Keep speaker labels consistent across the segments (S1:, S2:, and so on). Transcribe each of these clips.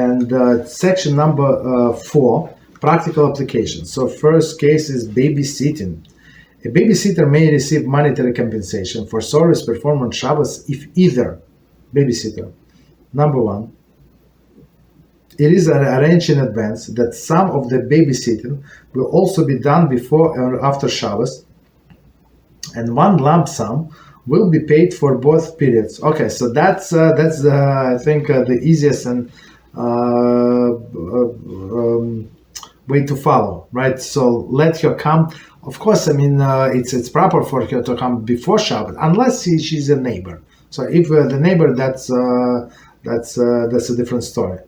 S1: And section number 4, practical application. So first case is babysitting. A babysitter may receive monetary compensation for service performed on Shabbos if either babysitter, number 1, it is arranged in advance that some of the babysitting will also be done before or after Shabbos, and one lump sum will be paid for both periods. Okay, so that's I think the easiest and way to follow, right? So let her come. Of course, I mean it's proper for her to come before Shabbat, unless she's a neighbor. So if the neighbor, that's a different story,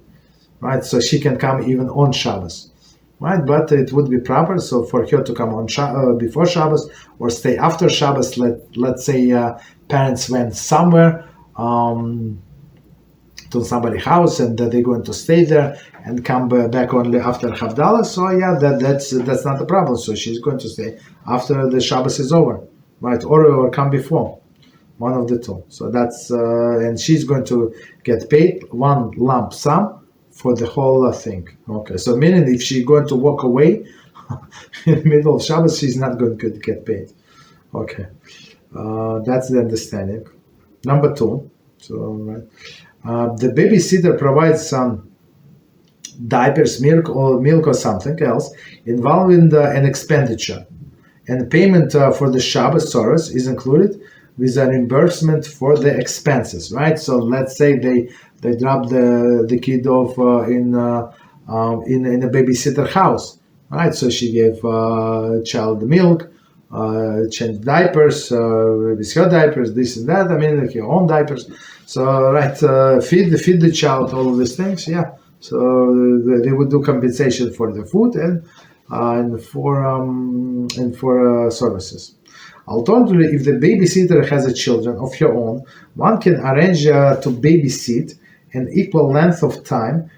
S1: right? So she can come even on Shabbos, right? But it would be proper so for her to come on before Shabbos or stay after Shabbos. Let's say parents went somewhere to somebody's house and they're going to stay there and come back only after Havdalah. So yeah, that's not a problem. So she's going to stay after the Shabbos is over, right? Or come before, one of the two. So that's and she's going to get paid one lump sum for the whole thing. Okay, so meaning if she's going to walk away in the middle of Shabbos, she's not going to get paid. Okay, that's the understanding. Number 2. So right. The babysitter provides some diapers, milk or something else involving an expenditure, and payment for the Shabbos service is included with a reimbursement for the expenses, right? So let's say they drop the kid off in a babysitter house, right? So she gave child milk, change diapers, with her diapers, this and that. I mean, like her own diapers. So right, feed the child, all of these things. Yeah. So they would do compensation for the food and for services. Alternatively, if the babysitter has a children of her own, one can arrange to babysit an equal length of time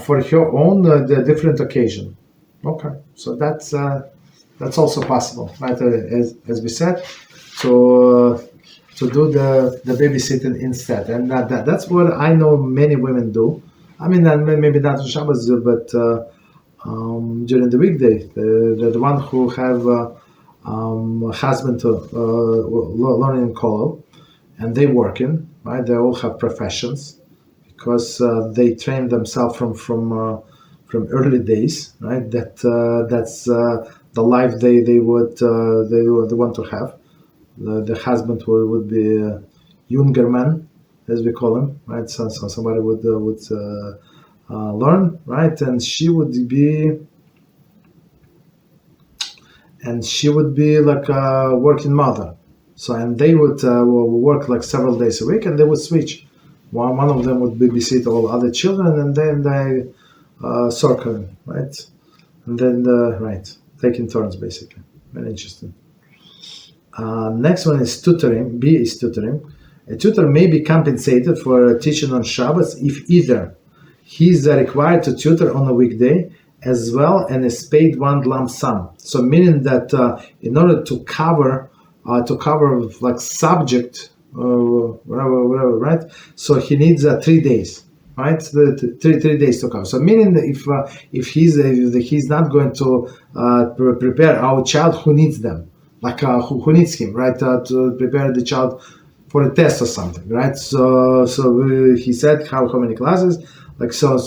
S1: for her own the different occasion. Okay, so that's also possible, right? As we said, to do the babysitting instead, and that's what I know many women do. I mean, maybe not on Shabbos, but during the weekday, the one who have husband learning in college, and they working, right? They all have professions because they train themselves from early days, right? That's the life they would want to have. The husband would be a younger man, as we call him, right? So somebody would learn, right? And she would be like a working mother. So and they would work like several days a week, and they would switch. One of them would babysit all other children, and then they circle, right? And then taking turns basically. Very interesting. Next one is tutoring. B is tutoring. A tutor may be compensated for teaching on Shabbos if either he is required to tutor on a weekday as well and is paid one lump sum. So meaning that in order to cover like subject, whatever, right? So he needs 3 days, right? Three days to cover. So meaning that if he's not going to prepare our child who needs them, like who needs him, right? To prepare the child for a test or something, right? So he said how many classes, like so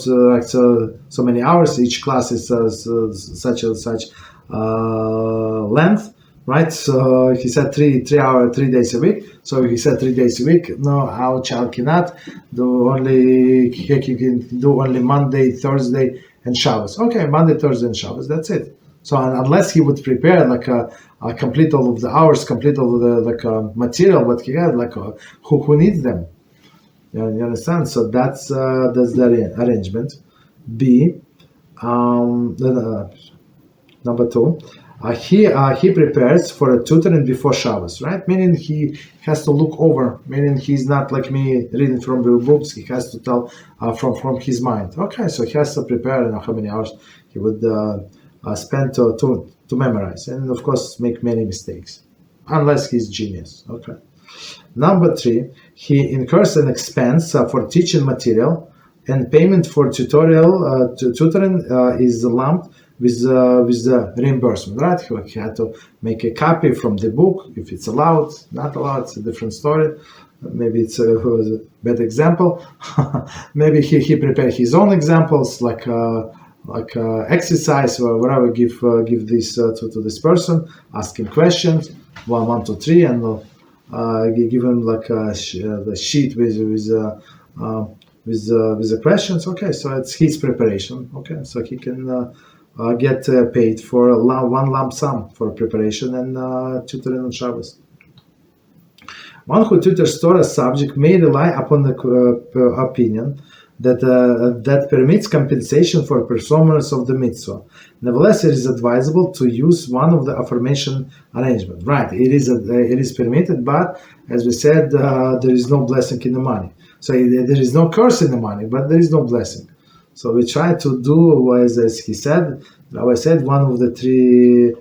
S1: many hours. Each class is such length, right? So he said 3 days a week. So he said 3 days a week. No, our child cannot do he can do only Monday, Thursday, and Shabbos. Okay, Monday, Thursday, and Shabbos. That's it. So unless he would prepare like complete all of the hours, complete all of the material what he had, like who needs them. You understand? So that's the arrangement. B, number 2, he prepares for a tutoring before Shabbos, right? Meaning he has to look over. Meaning he's not like me reading from the books. He has to tell from his mind. Okay, so he has to prepare. How many hours he would spend to memorize, and of course make many mistakes, unless he's genius. Okay. Number 3, he incurs an expense for teaching material and payment for tutoring is lumped with the reimbursement, right? He had to make a copy from the book. If it's allowed, not allowed, it's a different story. Maybe it's a bad example. Maybe he prepared his own examples, like exercise or whatever. Give this to this person, ask him questions, 1, 2, 3, and give him like the sheet with the questions. Okay, so it's his preparation. Okay, so he can get paid for one lump sum for preparation and tutoring on Shabbos. One who tutors Torah subject may rely upon the opinion that permits compensation for performance of the mitzvah. Nevertheless, it is advisable to use one of the aforementioned arrangements. Right, it is permitted, but as we said, there is no blessing in the money. So there is no curse in the money, but there is no blessing. So we try to do, as he said, Rabbi said, one of the 3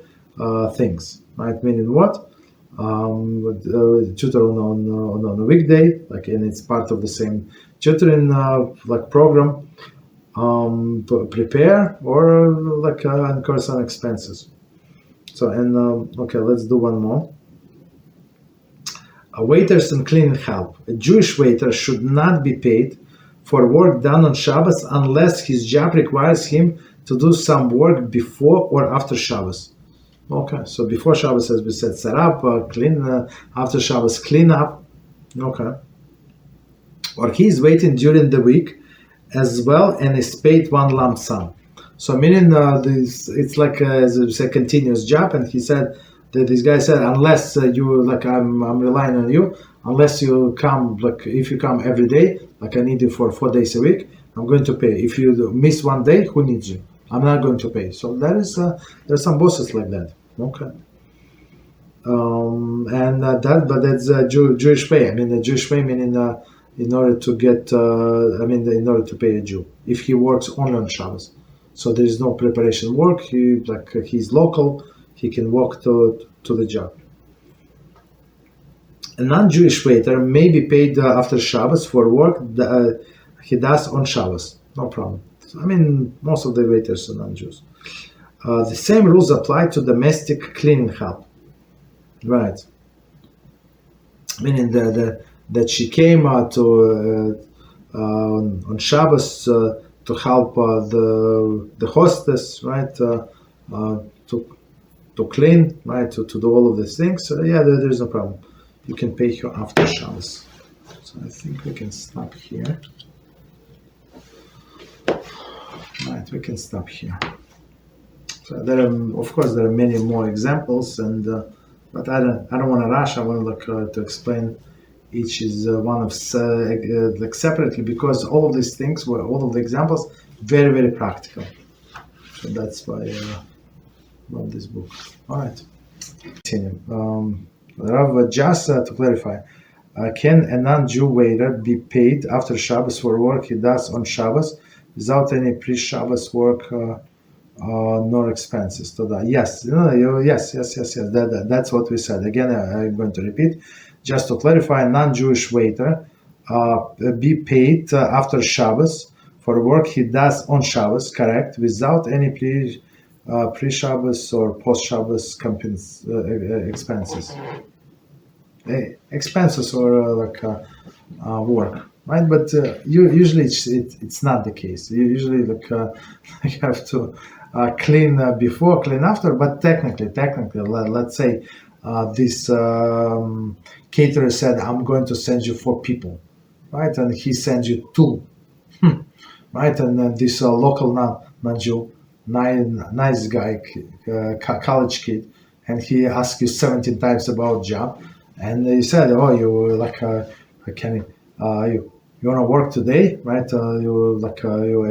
S1: things. Right, meaning what? Tutor on a weekday, like, and it's part of the same tutoring like program. Prepare or like incur some expenses. So okay, let's do one more. Waiters and cleaning help. A Jewish waiter should not be paid for work done on Shabbos unless his job requires him to do some work before or after Shabbos. Okay, so before Shabbos, as we said, set up, clean. After Shabbos, clean up. Okay. Or he is waiting during the week as well and is paid one lump sum. So meaning it's like as we say, continuous job. And he said that this guy said, unless you like, I'm relying on you. Unless you come, like if you come every day, like I need you for 4 days a week, I'm going to pay. If you miss 1 day, who needs you? I'm not going to pay. So that is there's some bosses like that. Okay. But that's Jewish pay. I mean, the Jewish pay meaning in order to get, in order to pay a Jew if he works only on Shabbos. So there is no preparation work. He's local. He can walk to the job. A non-Jewish waiter may be paid after Shabbos for work he does on Shabbos. No problem. I mean, most of the waiters are non-Jews. The same rules apply to domestic cleaning help. Right. Meaning that she came on Shabbos to help the hostess, right? To clean, right? To do all of these things. So yeah, there's no problem. You can pay her after Shabbos. So I think we can stop here. Right, we can stop here. So there are, of course, there are many more examples, and but I don't want to rush. I want to explain each is one of like separately, because all of these things were all of the examples very, very practical. So that's why I love this book. All right, continue. Rav, just to clarify, can a non-Jew waiter be paid after Shabbos for work he does on Shabbos without any pre-Shabbos work nor expenses? So that, yes, yes. That's what we said. Again, I'm going to repeat. Just to clarify, a non-Jewish waiter be paid after Shabbos for work he does on Shabbos, correct, without any pre-Shabbos or post-Shabbos expenses. Expenses or work, right? But usually it's not the case. You usually you have to clean before, clean after. But technically, let's say this caterer said, "I'm going to send you 4 people," right? And he sends you 2, right? And then this local non-Jew, nice guy, college kid, and he asks you 17 times about job. And he said, "Oh, you you want to work today, right? You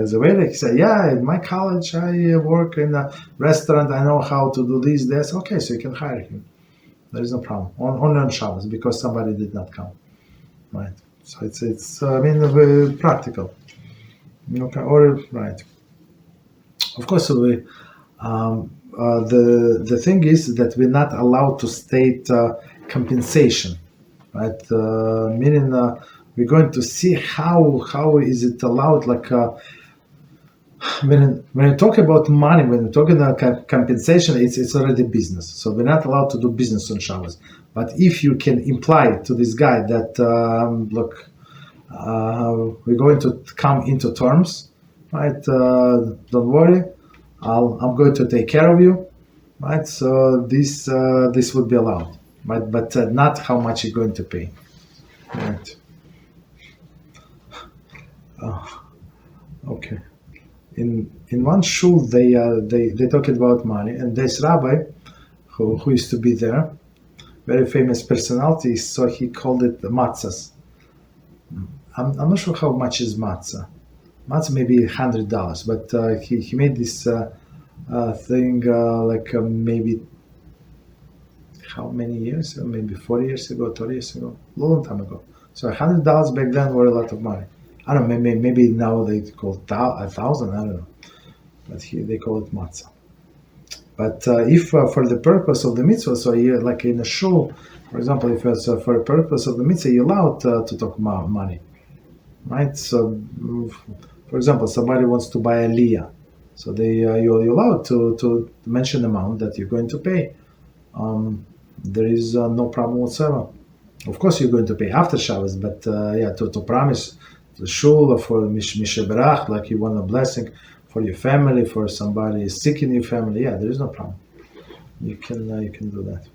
S1: as a waiter?" He said, "Yeah, in my college I work in a restaurant. I know how to do this." Okay, so you can hire him. There is no problem. Only on Shabbos because somebody did not come, right? So it's very practical. Okay, or right. Of course, the thing is that we're not allowed to state compensation, right? Meaning we're going to see how is it allowed. Like when you talk about money, when we're talking about compensation, it's already business. So we're not allowed to do business on Shabbos. But if you can imply to this guy that look, we're going to come into terms, right? Don't worry, I'm going to take care of you, right? So this would be allowed, right? But not how much you're going to pay, right? Okay. In one shul they talking about money, and this rabbi who used to be there, very famous personality, so he called it matzahs. I'm not sure how much is matzah. Matzah maybe $100, but he made this thing maybe how many years? Maybe 40 years ago, 30 years ago, a long time ago. So $100 back then were a lot of money. I don't know, maybe now they call it 1,000, I don't know. But here they call it matzah. But if for the purpose of the mitzvah, so you like in a shul, for example, if it's for the purpose of the mitzvah, you're allowed to talk about money, right? So, for example, somebody wants to buy a liyah, so you're allowed to mention the amount that you're going to pay. There is no problem whatsoever. Of course, you're going to pay after Shabbos, but to promise the shul for misheberach, like you want a blessing for your family, for somebody sick in your family, there is no problem. You can do that.